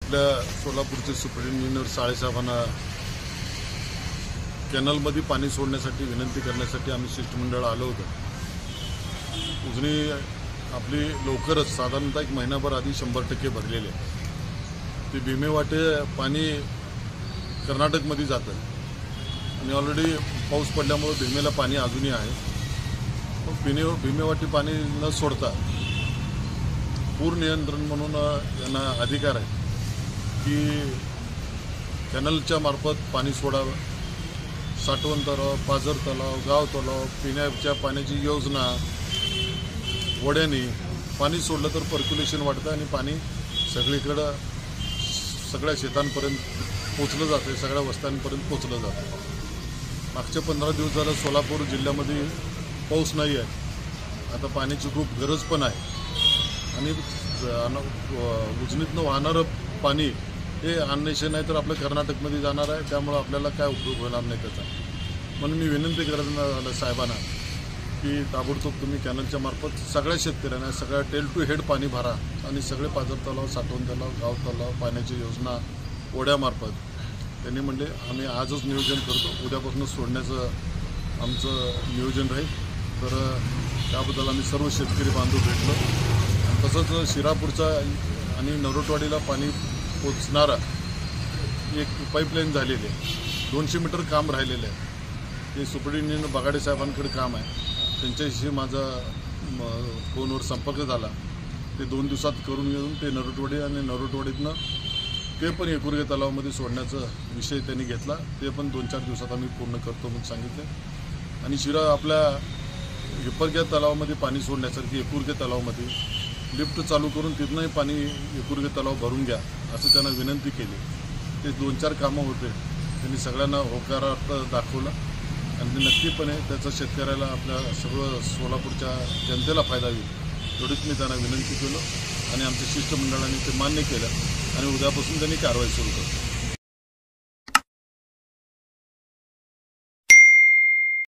आपल्या सोलापूरचे सुप्रिंटेंडेंट साळेसाहेबांना कॅनलमध्ये पाणी सोडण्यासाठी विनंती करण्यासाठी आम्ही शिष्टमंडळ आलो होतो। उजनी आपली लवकरच साधारणतः एक महिनाभर आधी 100% भरलेले आहे। ते भीमेवाटे पाणी कर्नाटकमध्ये जातं आणि ऑलरेडी पाऊस पडल्यामुळे भीमेला पाणी अजूनही आहे। भीमेवाटी पाणी न सोडता पूर नियंत्रण म्हणून यांना अधिकार आहे की कॅनलच्या मार्फत पाणी सोडावं। साठवण तलाव, पाझर तलाव, गाव तलाव, पिण्याच्या पाण्याची योजना, वड्याने पाणी सोडलं तर पर्क्युलेशन वाढतं आणि पाणी सगळीकडं सगळ्या शेतांपर्यंत पोचलं जाते, सगळ्या वस्त्यांपर्यंत पोचलं जातं। मागच्या 15 दिवस झालं सोलापूर जिल्ह्यामध्ये पाऊस नाही आहे। आता पाण्याची खूप गरज पण आहे आणि उजनीतनं वाहणारं पाणी हे अन्वेषण नाही तर आपल्या कर्नाटकमध्ये जाणार आहे, त्यामुळं आपल्याला काय उपयोग होणार नाही त्याचा। म्हणून मी विनंती करत साहेबांना की ताबडतोब तुम्ही कॅनलच्या मार्फत सगळ्या शेतकऱ्यांना सगळ्या टेल टू हेड पाणी भरा आणि सगळे पाझर तलाव, साठवण तलाव, गाव तलाव, पाण्याची योजना ओढ्यामार्फत त्यांनी म्हणले आम्ही आजच नियोजन करतो, उद्यापासून सोडण्याचं आमचं नियोजन राहील। तर त्याबद्दल आम्ही सर्व शेतकरी बांधव भेटलो। तसंच शिरापूरचा आणि नरोटवाडीला पाणी पोचणारा एक पाईपलाईन झालेली आहे, 200 मीटर काम राहिलेलं आहे। ते सुप्रिंटेंडेंट बगाडे साहेबांकडे काम आहे, त्यांच्याशी माझा फोनवर संपर्क झाला। ते 2 दिवसात करून येऊन ते नरोटवाडी आणि नरोटवाडीतनं ते पण एकुर्गे तलावामध्ये सोडण्याचा विषय त्यांनी घेतला। ते पण 2-4 दिवसात आम्ही पूर्ण करतो म्हणून सांगितलं। आणि आपल्या हिप्परग्या तलावामध्ये पाणी सोडण्यासारखी एकुर्गे तलावामध्ये लिफ्ट चालू करून तिथनंही पाणी एकुर्गे तलाव भरून घ्या असं त्यांना विनंती केली। ते 2-4 कामं होते, त्यांनी सगळ्यांना होकारार्थ दाखवला आणि ते नक्कीपणे त्याचा शेतकऱ्याला आपल्या सर्व सोलापूरच्या जनतेला फायदा होईल एवढीच मी त्यांना विनंती केलं आणि आमच्या शिष्टमंडळाने ते मान्य केलं आणि उद्यापासून त्यांनी कारवाई सुरू करतो।